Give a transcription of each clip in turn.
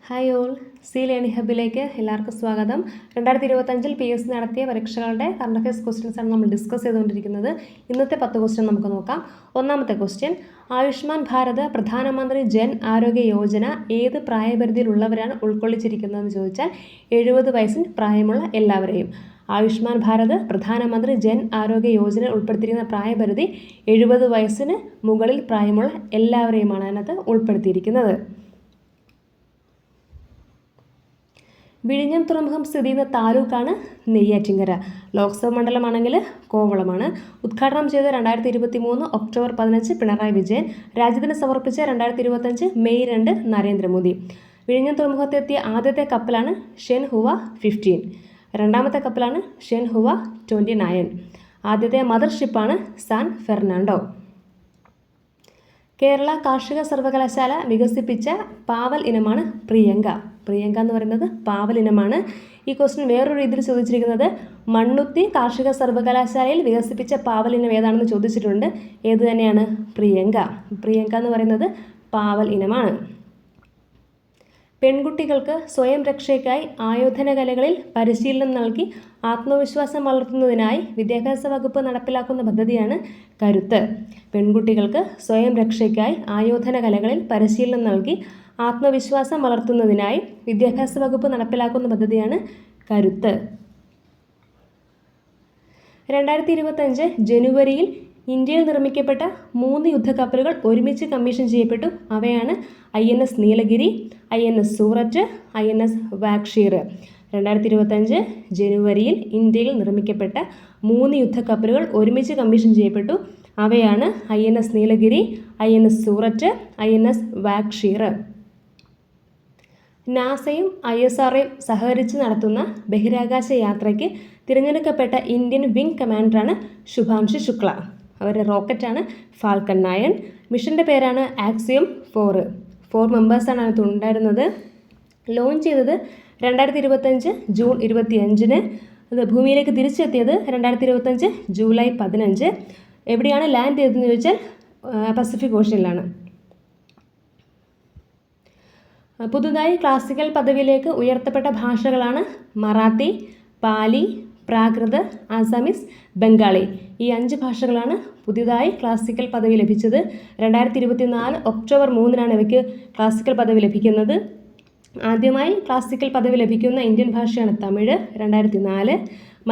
Hi all, C learning ഹബിലേക്ക് എല്ലാവർക്കും സ്വാഗതം. 2025 PSC നടത്തിയ പരീക്ഷകളുടെ കറണ്ട് അഫയേഴ്സ് ക്വസ്റ്റ്യൻസ് ആണ് നമ്മൾ ഡിസ്കസ് ചെയ്തുകൊണ്ടിരിക്കുന്നത്. ഇന്നത്തെ 10 ക്വസ്റ്റ്യൻ നമുക്ക് നോക്കാം. ഒന്നാമത്തെ ക്വസ്റ്റ്യൻ, ആയുഷ്മാൻ ഭാരത് പ്രധാനമന്ത്രി ജൻ ആരോഗ്യ യോജന ഏത് പ്രായപരിധിയിലുള്ളവരാണ് ഉൾക്കൊള്ളിച്ചിരിക്കുന്നതെന്ന് ചോദിച്ചാൽ 70 വയസ്സിന് പ്രായമുള്ള എല്ലാവരെയും. ആയുഷ്മാൻ ഭാരത് പ്രധാനമന്ത്രി ജൻ ആരോഗ്യ യോജന ഉൾപ്പെടുത്തിയിരിക്കുന്ന പ്രായപരിധി 70 വയസ്സിന് മുകളിൽ പ്രായമുള്ള എല്ലാവരെയുമാണ് അതിനകത്ത് ഉൾപ്പെടുത്തിയിരിക്കുന്നത്. വിഴിഞ്ഞം തുറമുഖം സ്ഥിതി ചെയ്യുന്ന താലൂക്കാണ് നെയ്യാറ്റിൻകര. ലോക്സഭാ മണ്ഡലമാണെങ്കിൽ കോവളമാണ്. ഉദ്ഘാടനം ചെയ്ത 2023 ഒക്ടോബർ 15 പിണറായി വിജയൻ. രാജ്യത്തിന് സമർപ്പിച്ച 2025 മെയ് 2 നരേന്ദ്രമോദി. വിഴിഞ്ഞം തുറമുഖത്തെത്തിയ ആദ്യത്തെ കപ്പലാണ് ഷെൻഹുവ 15. രണ്ടാമത്തെ കപ്പലാണ് ഷെൻഹുവ 29. ആദ്യത്തെ മദർഷിപ്പാണ് സാൻ ഫെർണാണ്ടോ. കേരള കാർഷിക സർവകലാശാല വികസിപ്പിച്ച പാവൽ ഇനമാണ് പ്രിയങ്ക. പ്രിയങ്ക എന്ന് പറയുന്നത് പാവൽ ഇനമാണ്. ഈ ക്വസ്റ്റ്യൻ വേറൊരു രീതിയിൽ ചോദിച്ചിരിക്കുന്നത് മണ്ണുത്തി കാർഷിക സർവകലാശാലയിൽ വികസിപ്പിച്ച പാവൽ ഇനം ഏതാണെന്ന് ചോദിച്ചിട്ടുണ്ട്. ഏത് തന്നെയാണ്? പ്രിയങ്ക. പ്രിയങ്ക എന്ന് പറയുന്നത് പാവൽ ഇനമാണ്. പെൺകുട്ടികൾക്ക് സ്വയം രക്ഷയ്ക്കായി ആയോധന കലകളിൽ പരിശീലനം നൽകി ആത്മവിശ്വാസം വളർത്തുന്നതിനായി വിദ്യാഭ്യാസ വകുപ്പ് നടപ്പിലാക്കുന്ന പദ്ധതിയാണ് കരുത്ത്. പെൺകുട്ടികൾക്ക് സ്വയം രക്ഷയ്ക്കായി ആയോധന കലകളിൽ പരിശീലനം നൽകി ആത്മവിശ്വാസം വളർത്തുന്നതിനായി വിദ്യാഭ്യാസ വകുപ്പ് നടപ്പിലാക്കുന്ന പദ്ധതിയാണ് കരുത്ത്. 2025 ജനുവരിയിൽ ഇന്ത്യയിൽ നിർമ്മിക്കപ്പെട്ട 3 യുദ്ധക്കപ്പലുകൾ ഒരുമിച്ച് കമ്മീഷൻ ചെയ്യപ്പെട്ടു. അവയാണ് INS Nilgiri, INS Surat, INS Vagsheer. 2025 ജനുവരിയിൽ ഇന്ത്യയിൽ നിർമ്മിക്കപ്പെട്ട 3 യുദ്ധക്കപ്പലുകൾ ഒരുമിച്ച് കമ്മീഷൻ ചെയ്യപ്പെട്ടു. അവയാണ് INS Nilgiri, INS Surat, INS Vagsheer. നാസയും ISROയും സഹകരിച്ച് നടത്തുന്ന ബഹിരാകാശ യാത്രയ്ക്ക് തിരഞ്ഞെടുക്കപ്പെട്ട ഇന്ത്യൻ വിംഗ് കമാൻഡറാണ് ശുഭാൻഷു ശുക്ല. അവരുടെ റോക്കറ്റാണ് ഫാൽക്കൺ 9. മിഷൻ്റെ പേരാണ് ആക്സിയം 4. 4 മെമ്പേഴ്സാണ് അതിനകത്ത് ഉണ്ടായിരുന്നത്. ലോഞ്ച് ചെയ്തത് 2025 ജൂൺ 25. അത് ഭൂമിയിലേക്ക് തിരിച്ചെത്തിയത് 2025 ജൂലൈ 15. എവിടെയാണ് ലാൻഡ് ചെയ്തതെന്ന് ചോദിച്ചാൽ പസഫിക് ഓഷ്യനിലാണ്. പുതുതായി ക്ലാസിക്കൽ പദവിയിലേക്ക് ഉയർത്തപ്പെട്ട ഭാഷകളാണ് മറാത്തി, പാലി, പ്രാകൃത്, ആസാമീസ്, ബംഗാളി. ഈ 5 ഭാഷകളാണ് പുതിയതായി ക്ലാസിക്കൽ പദവി ലഭിച്ചത്. 2024 ഒക്ടോബർ 3 ഇവയ്ക്ക് ക്ലാസിക്കൽ പദവി ലഭിക്കുന്നത്. ആദ്യമായി ക്ലാസിക്കൽ പദവി ലഭിക്കുന്ന ഇന്ത്യൻ ഭാഷയാണ് തമിഴ്. 2004.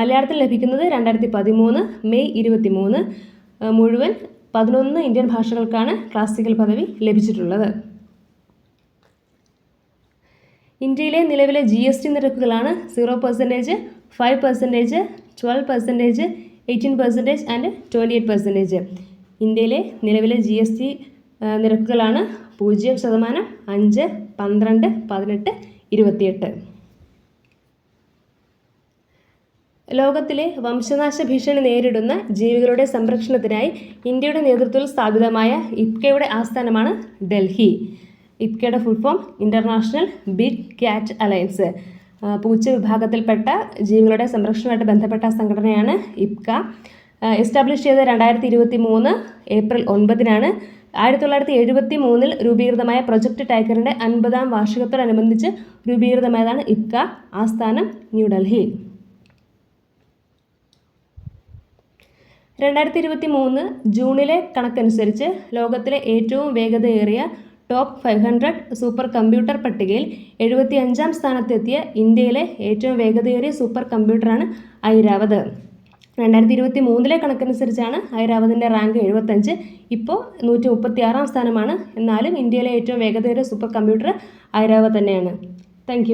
മലയാളത്തിൽ ലഭിക്കുന്നത് 2013 മെയ് 23. മുഴുവൻ 11 ഇന്ത്യൻ ഭാഷകൾക്കാണ് ക്ലാസിക്കൽ പദവി ലഭിച്ചിട്ടുള്ളത്. ഇന്ത്യയിലെ നിലവിലെ GST നിരക്കുകളാണ് 0%, 5%, 12%, 18% ആൻഡ് 28%. ഇന്ത്യയിലെ നിലവിലെ GST നിരക്കുകളാണ് 0%, 5, 12, 18, 28. ലോകത്തിലെ വംശനാശ ഭീഷണി നേരിടുന്ന ജീവികളുടെ സംരക്ഷണത്തിനായി ഇന്ത്യയുടെ നേതൃത്വത്തിൽ സ്ഥാപിതമായ IPCAയുടെ ആസ്ഥാനമാണ് ഡൽഹി. IPCAയുടെ full form international big cat alliance. പൂച്ച വിഭാഗത്തിൽപ്പെട്ട ജീവികളുടെ സംരക്ഷണവുമായിട്ട് ബന്ധപ്പെട്ട സംഘടനയാണ് IPCA. എസ്റ്റാബ്ലിഷ് ചെയ്ത 2023 ഏപ്രിൽ 9. 1973 രൂപീകൃതമായ പ്രൊജക്ട് ടൈഗറിൻ്റെ 50ാം വാർഷികത്തോടനുബന്ധിച്ച് രൂപീകൃതമായതാണ് IPCA. ആസ്ഥാനം ന്യൂഡൽഹി. 2023 ജൂണിലെ കണക്കനുസരിച്ച് ലോകത്തിലെ ഏറ്റവും വേഗതയേറിയ ടോപ്പ് 500 സൂപ്പർ കമ്പ്യൂട്ടർ പട്ടികയിൽ 75ാം സ്ഥാനത്തെത്തിയ ഇന്ത്യയിലെ ഏറ്റവും വേഗതയേറിയ സൂപ്പർ കമ്പ്യൂട്ടറാണ് ഐരാവത്. 2023 കണക്കനുസരിച്ചാണ് ഐരാവതിൻ്റെ റാങ്ക് 75. ഇപ്പോൾ 136ാം സ്ഥാനമാണ്. എന്നാലും ഇന്ത്യയിലെ ഏറ്റവും വേഗതയേറിയ സൂപ്പർ കമ്പ്യൂട്ടർ ഐരാവത് തന്നെയാണ്. താങ്ക്